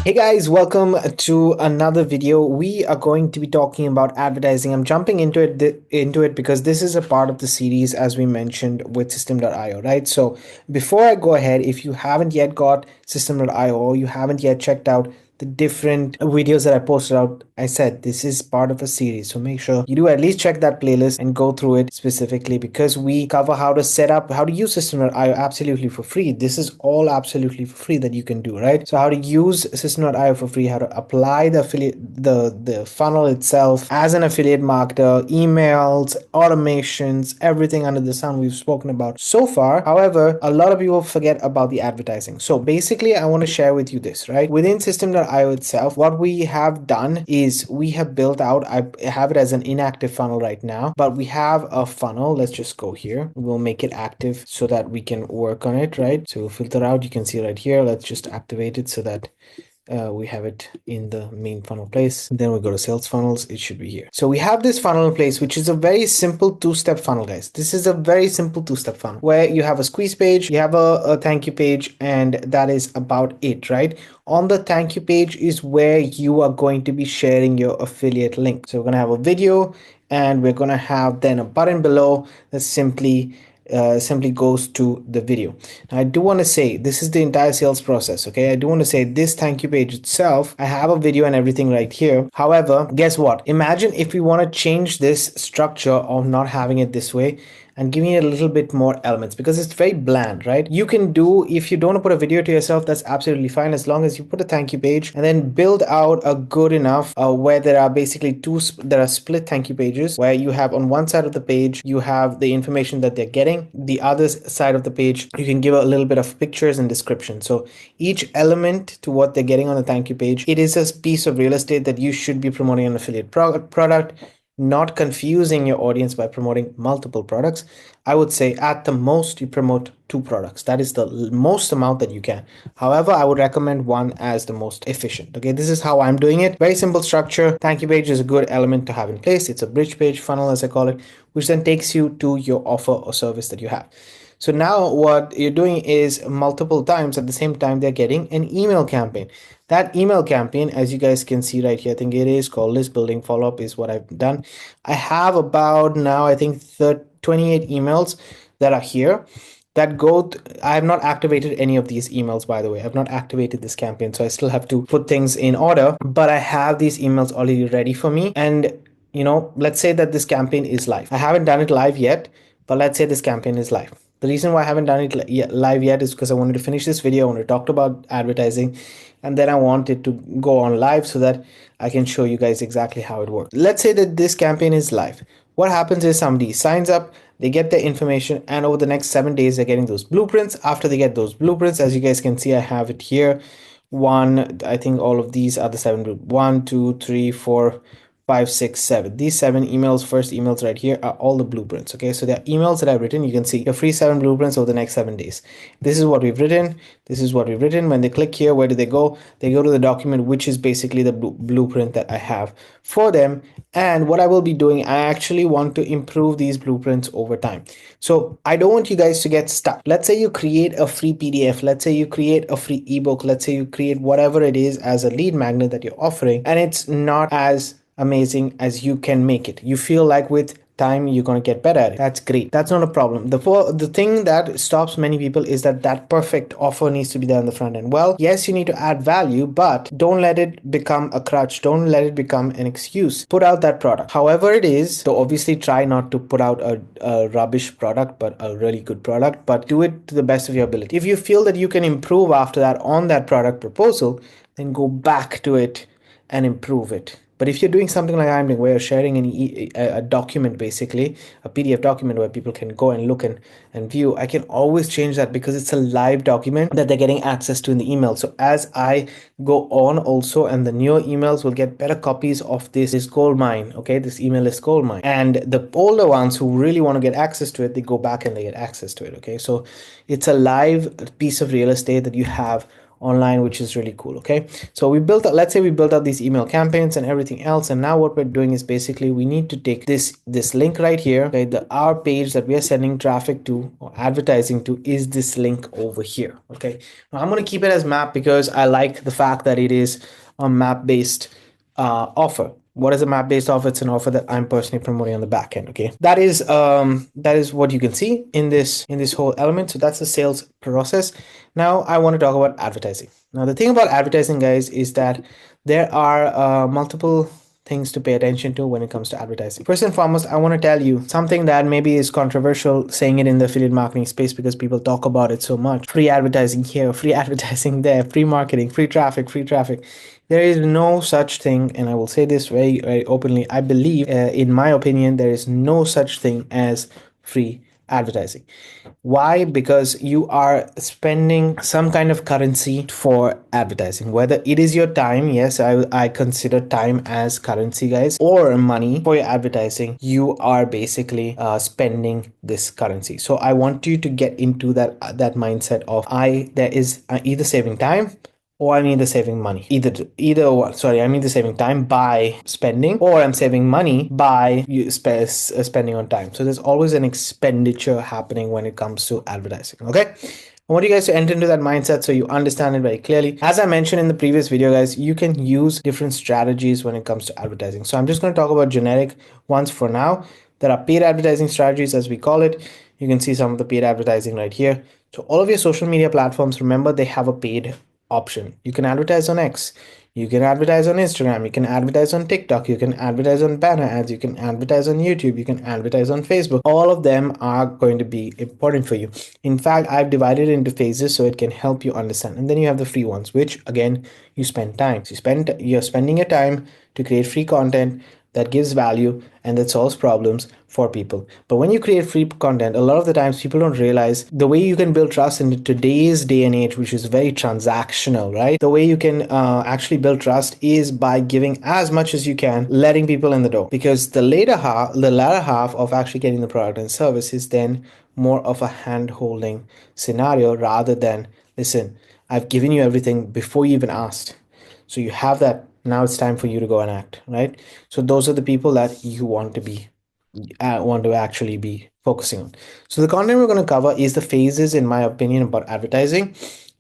Hey guys, welcome to another video. We are going to be talking about advertising. I'm jumping into it because this is a part of the series as we mentioned with system.io, right? So before I go ahead, if you haven't yet got system.io or you haven't yet checked out the different videos that I posted out, I said this is part of a series, so make sure you do at least check that playlist and go through it specifically because we cover how to set up, how to use system.io absolutely for free. This is all absolutely for free that you can do, right? So how to use system.io for free, how to apply the affiliate, the funnel itself as an affiliate marketer, emails, automations, everything under the sun we've spoken about so far. However, a lot of people forget about the advertising. So basically, I want to share with you this, right? Within system.io itself, what we have done is we have built out, I have it as an inactive funnel right now, but we have a funnel. Let's just go here. We'll make it active so that we can work on it, right? So filter out, you can see right here. Let's just activate it so that we have it in the main funnel place. Then we go to sales funnels. It should be here. So we have this funnel in place, which is a very simple two-step funnel, guys. This is a very simple two-step funnel where you have a squeeze page, you have a thank you page, and that is about it, right? On the thank you page is where you are going to be sharing your affiliate link. So we're going to have a video and we're going to have then a button below that simply goes to the video. Now, I do want to say this is the entire sales process. Okay, I do want to say this thank you page itself, I have a video and everything right here. However, guess what? Imagine if we want to change this structure of not having it this way and giving it a little bit more elements because it's very bland, right? You can do, if you don't want to put a video to yourself, that's absolutely fine, as long as you put a thank you page and then build out a good enough where there are basically there are split thank you pages where you have on one side of the page you have the information that they're getting, the other side of the page you can give a little bit of pictures and description. So each element to what they're getting on the thank you page, it is a piece of real estate that you should be promoting an affiliate product, not confusing your audience by promoting multiple products. I would say at the most you promote 2 products. That is the most amount that you can. However, I would recommend one as the most efficient. Okay, this is how I'm doing it. Very simple structure. Thank you page is a good element to have in place. It's a bridge page, funnel as I call it, which then takes you to your offer or service that you have. So now what you're doing is multiple times at the same time they're getting an email campaign. That email campaign, as you guys can see right here, I think it is called list building follow-up is what I've done. I have about now, I think 28 emails that are here that I have not activated any of these emails, by the way. I've not activated this campaign, so I still have to put things in order, but I have these emails already ready for me. And let's say that this campaign is live. I haven't done it live yet, but let's say this campaign is live. The reason why I haven't done it live yet is because I wanted to finish this video. I wanted to talk about advertising, and then I want it to go on live so that I can show you guys exactly how it works. Let's say that this campaign is live. What happens is somebody signs up, they get their information, and over the next 7 days, they're getting those blueprints. After they get those blueprints, as you guys can see, I have it here. I think all of these are the 7 1, 2, 3, 4, 5, 6, 7. These 7 emails, first emails right here, are all the blueprints. Okay, so they're emails that I've written. You can see your free 7 blueprints over the next 7 days. This is what we've written. This is what we've written. When they click here, where do they go? They go to the document, which is basically the blueprint that I have for them. And what I will be doing, I actually want to improve these blueprints over time. So I don't want you guys to get stuck. Let's say you create a free PDF. Let's say you create a free ebook. Let's say you create whatever it is as a lead magnet that you're offering, and it's not as amazing as you can make it. You feel like with time you're going to get better at it. That's great. That's not a problem. The thing that stops many people is that perfect offer needs to be there on the front end. Well, yes, you need to add value, but don't let it become a crutch. Don't let it become an excuse. Put out that product. However it is, so obviously try not to put out a rubbish product, but a really good product, but do it to the best of your ability. If you feel that you can improve after that on that product proposal, then go back to it and improve it. But if you're doing something like I'm doing, where you're sharing a document, basically a PDF document where people can go and look and view, I can always change that because it's a live document that they're getting access to in the email. So as I go on also, and the newer emails will get better copies of this gold mine. Okay, this email is gold mine, and the older ones who really want to get access to it, they go back and they get access to it. Okay, so it's a live piece of real estate that you have online, which is really cool. Okay, so we built, let's say we built out these email campaigns and everything else, and now what we're doing is basically we need to take this link right here. Okay, our page that we are sending traffic to or advertising to is this link over here. Okay, now I'm going to keep it as map because I like the fact that it is a map based offer. What is a map-based offer? It's an offer that I'm personally promoting on the back end. Okay, that is what you can see in this whole element. So that's the sales process. Now I want to talk about advertising. Now the thing about advertising, guys, is that there are multiple things to pay attention to when it comes to advertising. First and foremost, I want to tell you something that maybe is controversial saying it in the affiliate marketing space because people talk about it so much. Free advertising here, free advertising there, free marketing, free traffic, free traffic. There is no such thing, and I will say this very, very openly. I believe, in my opinion, there is no such thing as free advertising. Why? Because you are spending some kind of currency for advertising, whether it is your time. Yes, I consider time as currency, guys, or money for your advertising. You are basically spending this currency. So I want you to get into that mindset of there is either saving time or I'm either saving money. I'm either saving time by spending, or I'm saving money by spending on time. So there's always an expenditure happening when it comes to advertising. Okay, I want you guys to enter into that mindset so you understand it very clearly. As I mentioned in the previous video, guys, you can use different strategies when it comes to advertising. So I'm just going to talk about generic ones for now. There are paid advertising strategies, as we call it. You can see some of the paid advertising right here. So all of your social media platforms, remember, they have a paid option. You can advertise on X, you can advertise on Instagram, you can advertise on TikTok, you can advertise on banner ads, you can advertise on YouTube, you can advertise on Facebook. All of them are going to be important for you. In fact, I've divided it into phases so it can help you understand. And then you have the free ones, which again, you spend time. So you're spending your time to create free content that gives value and that solves problems for people. But when you create free content, a lot of the times people don't realize the way you can build trust in today's day and age, which is very transactional, right? The way you can actually build trust is by giving as much as you can, letting people in the door. Because the latter half of actually getting the product and service is then more of a hand-holding scenario rather than, listen, I've given you everything before you even asked. So you have that. Now it's time for you to go and act, right? So those are the people that you want to actually be focusing on. So the content we're going to cover is the phases, in my opinion, about advertising.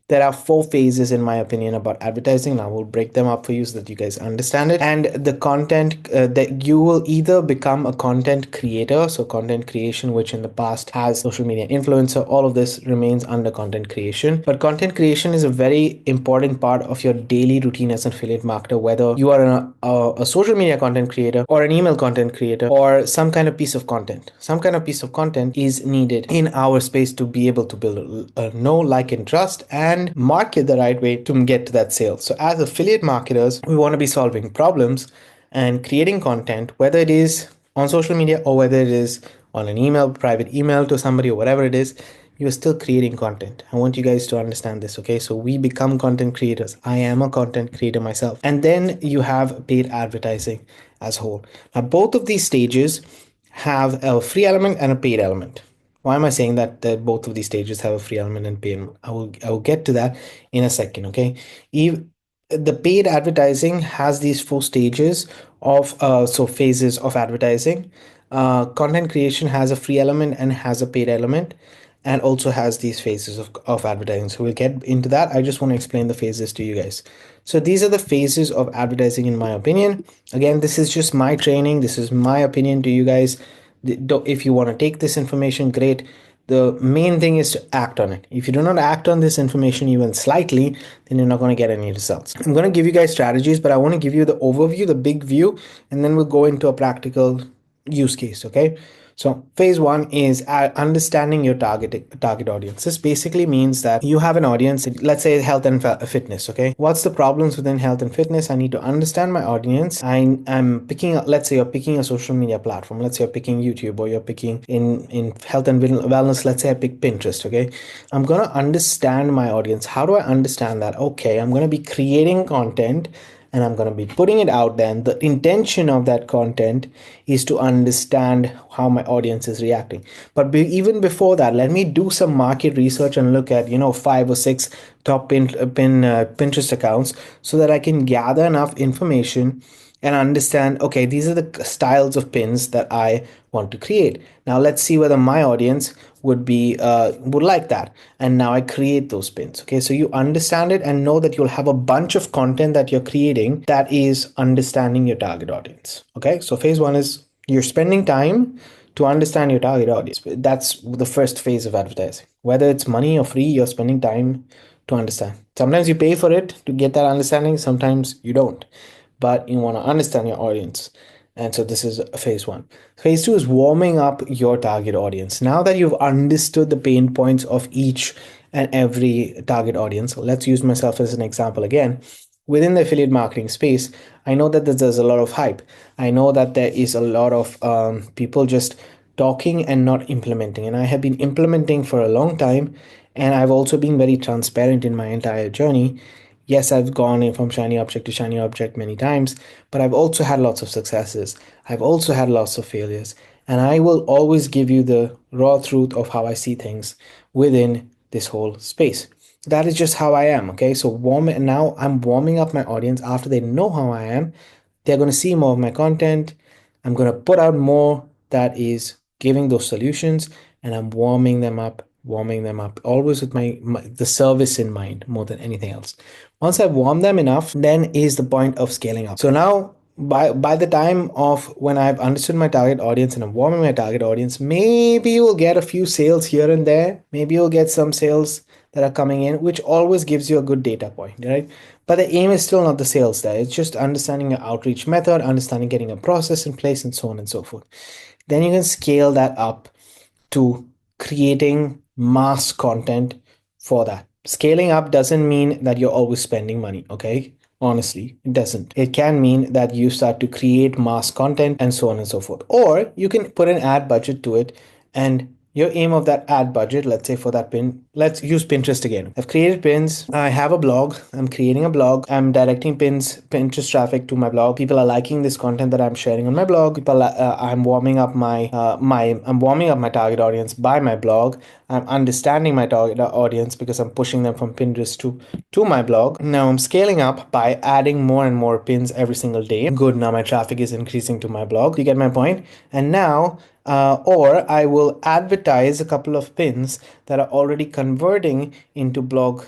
There are 4 phases, in my opinion, about advertising. Now we'll break them up for you so that you guys understand it. And the content that you will either become a content creator, so content creation, which in the past has social media influencer, all of this remains under content creation. But content creation is a very important part of your daily routine as an affiliate marketer, whether you are a social media content creator or an email content creator or some kind of piece of content. Some kind of piece of content is needed in our space to be able to build a know, like, and trust and market the right way to get to that sale. So as affiliate marketers, we want to be solving problems and creating content, whether it is on social media or whether it is on an email, private email to somebody or whatever it is, you're still creating content. I want you guys to understand this, okay? So we become content creators. I am a content creator myself. And then you have paid advertising as a whole. Now, both of these stages have a free element and a paid element. Why am I saying that both of these stages have a free element and paid element? I will get to that in a second, okay? The paid advertising has these 4 stages of phases of advertising. Content creation has a free element and has a paid element, and also has these phases of advertising. So we'll get into that. I just want to explain the phases to you guys. So these are the phases of advertising, in my opinion. Again, this is just my training. This is my opinion to you guys. If you want to take this information, great. The main thing is to act on it. If you do not act on this information even slightly, then you're not going to get any results. I'm going to give you guys strategies, but I want to give you the overview, the big view, and then we'll go into a practical use case, okay? So phase 1 is understanding your target audience. This basically means that you have an audience, let's say health and fitness, okay? What's the problems within health and fitness? I need to understand my audience. I'm picking, let's say you're picking a social media platform. Let's say you're picking YouTube, or you're picking in health and wellness. Let's say I pick Pinterest, okay? I'm going to understand my audience. How do I understand that? Okay, I'm going to be creating content and I'm going to be putting it out there. And the intention of that content is to understand how my audience is reacting. But even before that, let me do some market research and look at, 5 or 6 top Pinterest accounts so that I can gather enough information and understand, okay, these are the styles of pins that I want to create. Now let's see whether my audience would like that. And now I create those pins. Okay, so you understand it and know that you'll have a bunch of content that you're creating that is understanding your target audience. Okay, so phase one is you're spending time to understand your target audience. That's the first phase of advertising. Whether it's money or free, you're spending time to understand. Sometimes you pay for it to get that understanding, sometimes you don't, but you want to understand your audience. And so this is phase one. Phase two is warming up your target audience. Now that you've understood the pain points of each and every target audience, let's use myself as an example again. Within the affiliate marketing space, I know that there's a lot of hype. I know that there is a lot of people just talking and not implementing. And I have been implementing for a long time. And I've also been very transparent in my entire journey. Yes, I've gone in from shiny object to shiny object many times, but I've also had lots of successes. I've also had lots of failures. And I will always give you the raw truth of how I see things within this whole space. That is just how I am. Okay, so now I'm warming up my audience. After they know how I am, they're going to see more of my content. I'm going to put out more that is giving those solutions, and I'm warming them up, always with the service in mind more than anything else. Once I've warmed them enough, then is the point of scaling up. So now by the time of when I've understood my target audience and I'm warming my target audience, maybe you'll get a few sales here and there. Maybe you'll get some sales that are coming in, which always gives you a good data point, right? But the aim is still not the sales there. It's just understanding your outreach method, understanding getting a process in place, and so on and so forth. Then you can scale that up to creating mass content for that. Scaling up doesn't mean that you're always spending money, okay? Honestly, it doesn't. It can mean that you start to create mass content and so on and so forth. Or you can put an ad budget to it, and your aim of that ad budget, let's say for that pin, let's use Pinterest again. I've created pins. I have a blog. I'm creating a blog. I'm directing Pinterest traffic to my blog. People are liking this content that I'm sharing on my blog. I'm warming up I'm warming up my target audience by my blog. I'm understanding my target audience because I'm pushing them from Pinterest to my blog. Now I'm scaling up by adding more and more pins every single day. Good. Now my traffic is increasing to my blog. You get my point? And now or I will advertise a couple of pins that are already converting into blog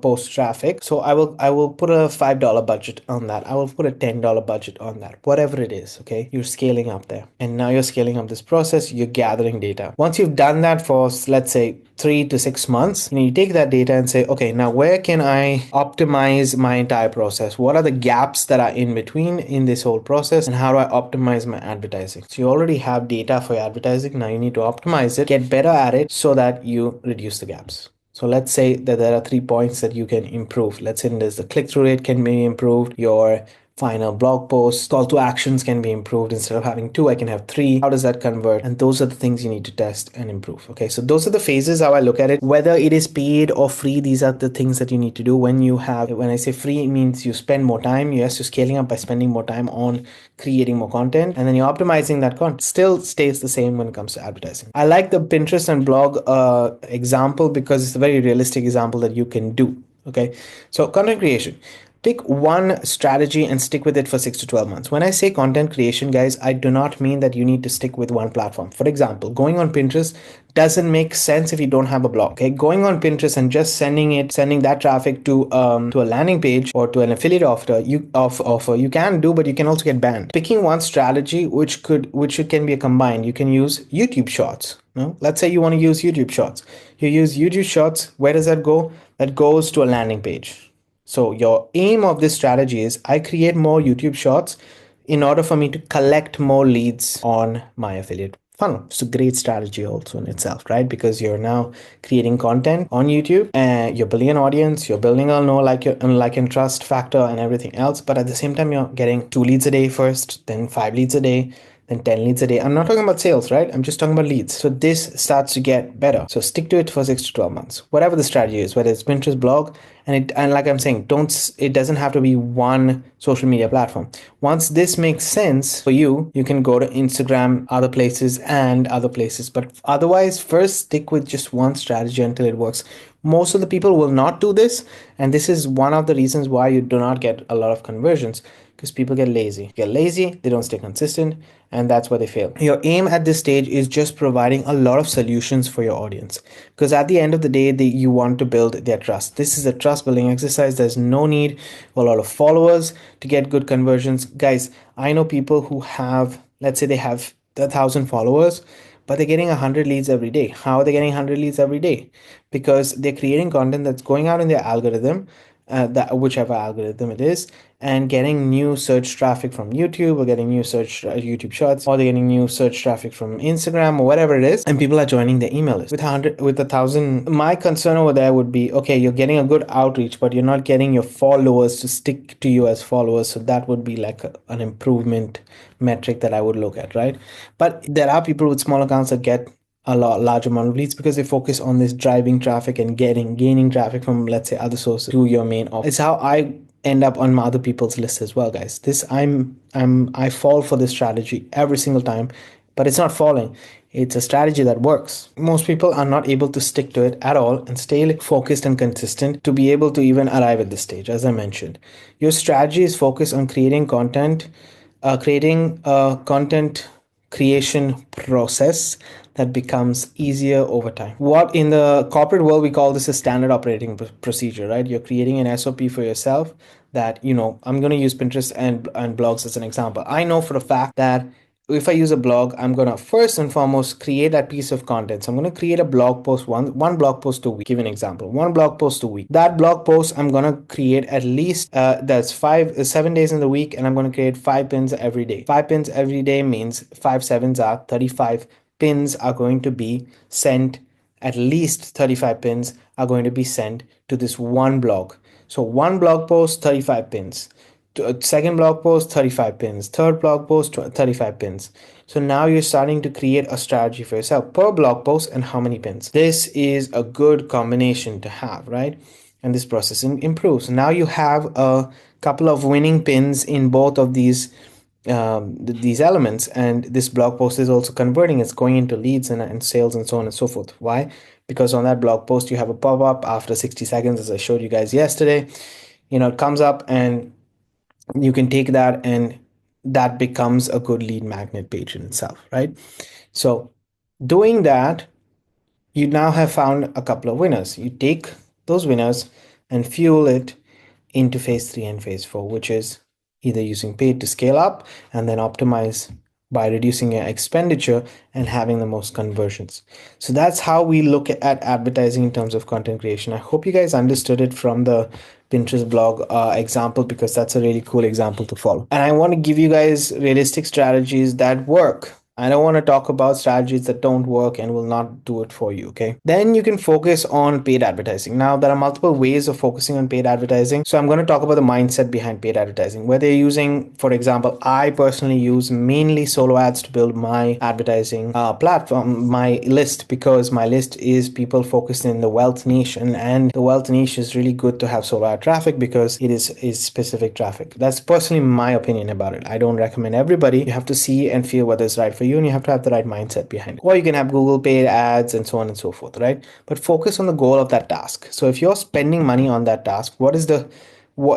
post traffic. So I will put a $5 budget on that. I will put a $10 budget on that, whatever it is. Okay, you're scaling up there, and now you're scaling up this process. You're gathering data. Once you've done that for, let's say, 3 to 6 months, you take that data and say, okay, now where can I optimize my entire process? What are the gaps that are in between in this whole process, and how do I optimize my advertising? So you already have data for your advertising. Now you need to optimize it, get better at it so that you reduce the gaps. So let's say that there are 3 points that you can improve. Let's say there's the click-through rate can be improved, your final blog post, call to actions can be improved. Instead of having 2, I can have 3. How does that convert? And those are the things you need to test and improve. Okay, so those are the phases how I look at it. Whether it is paid or free, these are the things that you need to do. When I say free, it means you spend more time. Yes, you're scaling up by spending more time on creating more content, and then you're optimizing that content. Still stays the same when it comes to advertising. I like the Pinterest and blog example because it's a very realistic example that you can do. Okay, so content creation. Pick one strategy and stick with it for 6 to 12 months. When I say content creation, guys, I do not mean that you need to stick with one platform. For example, going on Pinterest doesn't make sense if you don't have a blog. Okay, going on Pinterest and just sending that traffic to a landing page or to an affiliate offer, you can do, but you can also get banned. Picking one strategy, which can be a combined. You can use YouTube Shorts. No? Let's say you want to use YouTube Shorts. You use YouTube Shorts. Where does that go? That goes to a landing page. So your aim of this strategy is I create more YouTube Shorts in order for me to collect more leads on my affiliate funnel. It's a great strategy also in itself, right? Because you're now creating content on YouTube and you're building an audience, you're building a like and trust factor and everything else. But at the same time, you're getting 2 leads a day first, then 5 leads a day, then 10 leads a day. I'm not talking about sales, right? I'm just talking about leads. So this starts to get better. So stick to it for 6 to 12 months, whatever the strategy is, whether it's Pinterest, blog, and like I'm saying, it doesn't have to be one social media platform. Once this makes sense for you, you can go to Instagram, other places, and other places. But otherwise, first stick with just one strategy until it works. Most of the people will not do this, and this is one of the reasons why you do not get a lot of conversions, because people get lazy. They don't stay consistent, and that's why they fail. Your aim at this stage is just providing a lot of solutions for your audience, because at the end of the day, you want to build their trust. This is a trust building exercise. There's no need for a lot of followers to get good conversions. Guys, I know people who have, let's say they have 1,000 followers, but they're getting 100 leads every day. How are they getting 100 leads every day? Because they're creating content that's going out in their algorithm, that whichever algorithm it is, and getting new search traffic from YouTube, or getting new search YouTube Shorts, or they're getting new search traffic from Instagram, or whatever it is, and people are joining their email list. With 1,000, my concern over there would be, okay, you're getting a good outreach, but you're not getting your followers to stick to you as followers. So that would be like an improvement metric that I would look at, right? But there are people with small accounts that get a large amount of leads because they focus on this driving traffic and gaining traffic from, let's say, other sources to your main offer. It's how I end up on other people's lists as well, guys. I fall for this strategy every single time, but it's not falling. It's a strategy that works. Most people are not able to stick to it at all and stay focused and consistent to be able to even arrive at this stage. As I mentioned, your strategy is focused on creating content creation process that becomes easier over time. What in the corporate world we call this a standard operating procedure, right? You're creating an SOP for yourself that, I'm going to use Pinterest and blogs as an example. I know for a fact that if I use a blog, I'm going to first and foremost create that piece of content. So I'm going to create a blog post, one blog post a week. Give an example, one blog post a week. That blog post, I'm going to create at least, that's 7 days in the week, and I'm going to create 5 pins every day. 5 pins every day means 5 sevens are 35 pins are going to be sent. At least 35 pins are going to be sent to this one blog. So one blog post, 35 pins. Second blog post, 35 pins. Third blog post, 35 pins. So now you're starting to create a strategy for yourself per blog post and how many pins. This is a good combination to have, right? And this process improves. Now you have a couple of winning pins in both of these elements, and this blog post is also converting. It's going into leads and sales and so on and so forth. Why? Because on that blog post you have a pop-up after 60 seconds, as I showed you guys yesterday. It comes up and you can take that, and that becomes a good lead magnet page in itself, right? So doing that, you now have found a couple of winners. You take those winners and fuel it into phase 3 and phase 4, which is either using paid to scale up and then optimize by reducing your expenditure and having the most conversions. So that's how we look at advertising in terms of content creation. I hope you guys understood it from the Pinterest blog example, because that's a really cool example to follow. And I want to give you guys realistic strategies that work. I don't want to talk about strategies that don't work and will not do it for you, okay? Then you can focus on paid advertising. Now, there are multiple ways of focusing on paid advertising. So I'm going to talk about the mindset behind paid advertising. Whether you're using, for example, I personally use mainly solo ads to build my advertising platform, my list, because my list is people focused in the wealth niche, and the wealth niche is really good to have solo ad traffic because it is specific traffic. That's personally my opinion about it. I don't recommend everybody. You have to see and feel whether it's right for you, and you have to have the right mindset behind it. Or you can have Google paid ads and so on and so forth, right? But focus on the goal of that task. So if you're spending money on that task, what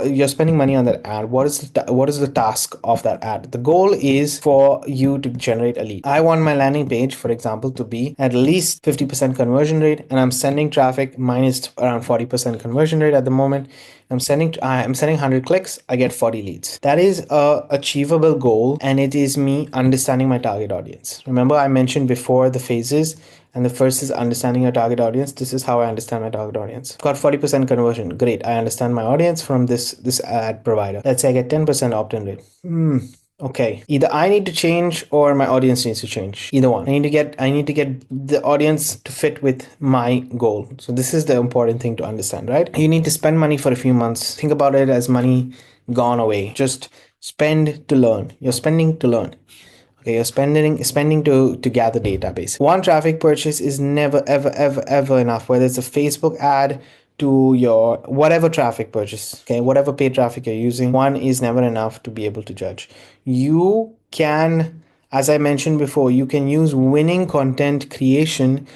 you're spending money on that ad, what is the task of that ad? The goal is for you to generate a lead. I want my landing page, for example, to be at least 50% conversion rate, and I'm sending traffic minus around 40% conversion rate at the moment. I'm sending 100 clicks, I get 40 leads. That is a achievable goal, and it is me understanding my target audience. Remember, I mentioned before the phases, and the first is understanding your target audience. This is how I understand my target audience. Got 40% conversion. Great. I understand my audience from this ad provider. Let's say I get 10% opt-in rate. Okay. Either I need to change or my audience needs to change. Either one. I need to get the audience to fit with my goal. So this is the important thing to understand, right? You need to spend money for a few months. Think about it as money gone away. Just spend to learn. You're spending to learn. Okay, you're spending to gather database. One traffic purchase is never ever enough, whether it's a Facebook ad to your whatever traffic purchase, okay, whatever paid traffic you're using, one is never enough to be able to judge. You can, as I mentioned before, you can use winning content creation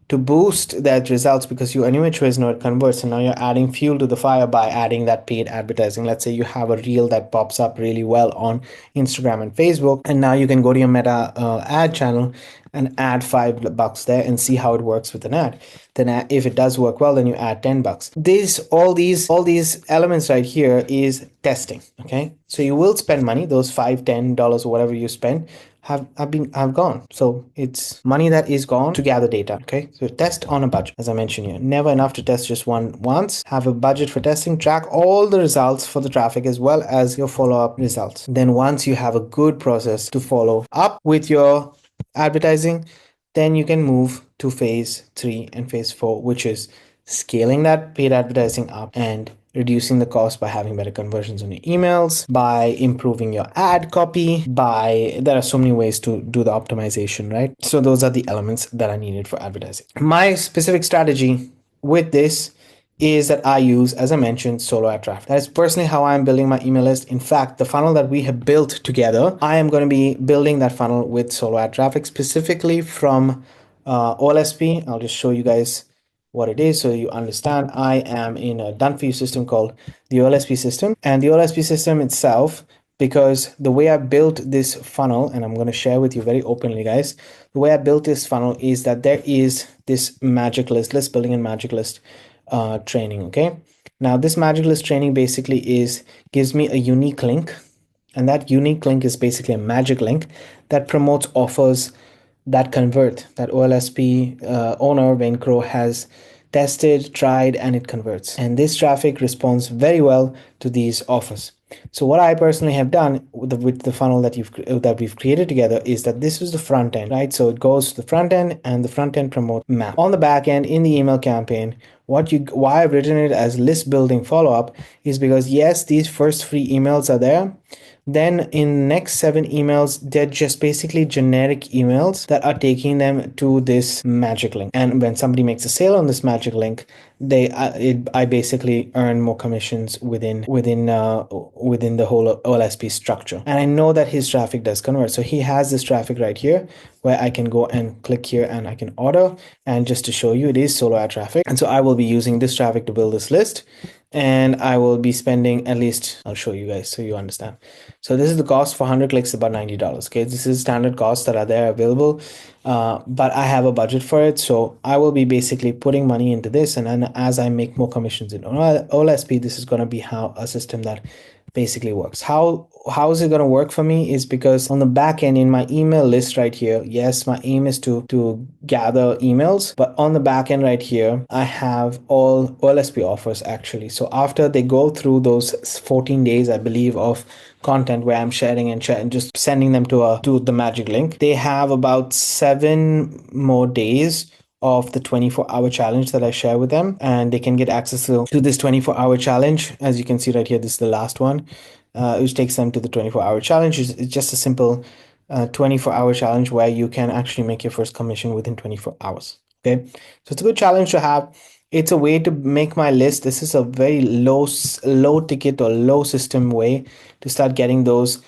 to boost that results, because you anyway choose know it converts, and now you're adding fuel to the fire by adding that paid advertising. Let's say you have a reel that pops up really well on Instagram and Facebook, and now you can go to your Meta ad channel and add $5 there and see how it works with an ad. Then if it does work well, then you add $10. All these elements right here is testing. Okay, so you will spend money. Those $5, $10 or whatever you spend have gone. So it's money that is gone to gather data. Okay, so test on a budget. As I mentioned here, never enough to test just once. Have a budget for testing. Track all the results for the traffic as well as your follow-up results. Then once you have a good process to follow up with your advertising, then you can move to phase 3 and phase 4, which is scaling that paid advertising up and reducing the cost by having better conversions on your emails, by improving your ad copy, there are so many ways to do the optimization, right? So those are the elements that are needed for advertising. My specific strategy with this is that I use, as I mentioned, solo ad traffic. That is personally how I'm building my email list. In fact, the funnel that we have built together, I am going to be building that funnel with solo ad traffic, specifically from OLSP. I'll just show you guys what it is so you understand. I am in a done for you system called the OLSP system, and the OLSP system itself, because the way I built this funnel, and I'm going to share with you very openly, guys, the way I built this funnel is that there is this magic list building and magic list training. Okay, now this magic list training basically gives me a unique link, and that unique link is basically a magic link that promotes offers that convert, that OLSP owner Wayne Crow has tested, tried, and it converts. And this traffic responds very well to these offers. So what I personally have done with the funnel that we've created together is that this is the front end, right? So it goes to the front end, and the front end promote map. On the back end, in the email campaign, why I've written it as list building follow-up is because yes, these first 3 emails are there. Then in next 7 emails, they're just basically generic emails that are taking them to this magic link. And when somebody makes a sale on this magic link, I basically earn more commissions within the whole OLSP structure. And I know that his traffic does convert. So he has this traffic right here where I can go and click here and I can order. And just to show you, it is solo ad traffic. And so I will be using this traffic to build this list. And I will be spending at least, I'll show you guys so you understand. So this is the cost for 100 clicks, about $90. Okay, this is standard costs that are there available, but I have a budget for it. So I will be basically putting money into this, and then as I make more commissions in OLSP, this is going to be how a system that basically works. How is it going to work for me is because on the back end in my email list right here, yes, my aim is to gather emails, but on the back end right here, I have all OLSP offers actually. So after they go through those 14 days, I believe, of content where I'm sharing and just sending them to the magic link, they have about 7 more days of the 24-hour challenge that I share with them, and they can get access to this 24-hour challenge. As you can see right here, this is the last one, which takes them to the 24-hour challenge. It's just a simple 24-hour challenge where you can actually make your first commission within 24 hours. Okay, so it's a good challenge to have. It's a way to make my list. This is a very low ticket or low system way to start getting those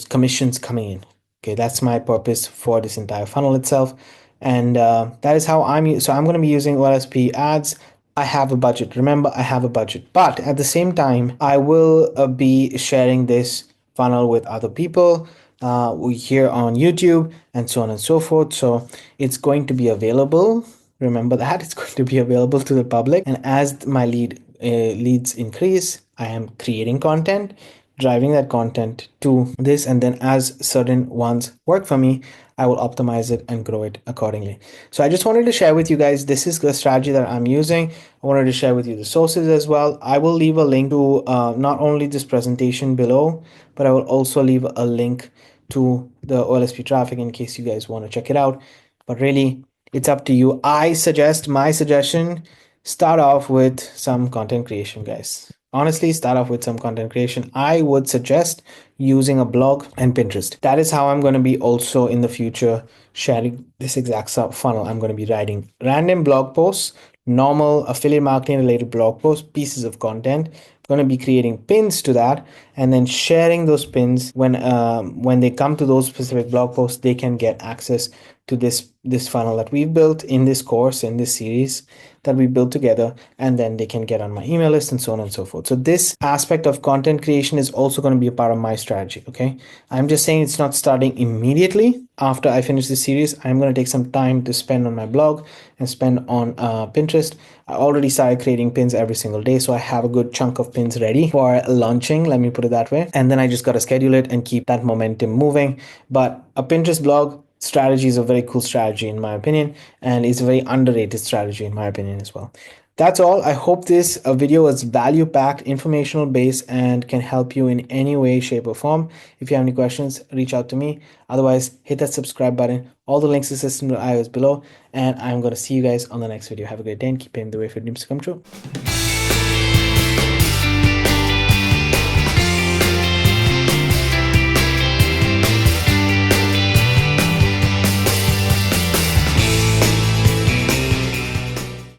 commissions coming in. Okay, that's my purpose for this entire funnel itself. And that is how I'm going to be using OLSP ads. I have a budget. Remember, I have a budget. But at the same time, I will be sharing this funnel with other people here on YouTube and so on and so forth. So it's going to be available. Remember that it's going to be available to the public. And as my leads increase, I am creating content, driving that content to this, and then as certain ones work for me, I will optimize it and grow it accordingly. So I just wanted to share with you guys, this is the strategy that I'm using. I wanted to share with you the sources as well. I will leave a link to not only this presentation below, but I will also leave a link to the OLSP traffic in case you guys want to check it out. But really, it's up to you. My suggestion, start off with some content creation, guys. honestly, start off with some content creation. I would suggest using a blog and Pinterest. That is how I'm going to be also in the future sharing this exact funnel. I'm going to be writing random blog posts, normal affiliate marketing related blog posts, pieces of content. I'm going to be creating pins to that, and then sharing those pins when they come to those specific blog posts, they can get access to this funnel that we've built in this course, in this series that we built together, and then they can get on my email list and so on and so forth. So this aspect of content creation is also going to be a part of my strategy. Okay, I'm just saying it's not starting immediately after I finish this series. I'm going to take some time to spend on my blog and spend on Pinterest. I already started creating pins every single day, so I have a good chunk of pins ready for launching, let me put it that way. And then I just got to schedule it and keep that momentum moving. But a Pinterest blog strategy is a very cool strategy in my opinion, and it's a very underrated strategy in my opinion as well. That's all. I hope this video was value packed, informational based, and can help you in any way, shape, or form. If you have any questions, reach out to me. Otherwise, hit that subscribe button. All the links to system.io is below, and I'm going to see you guys on the next video. Have a great day and keep paving the way for your dreams to come true.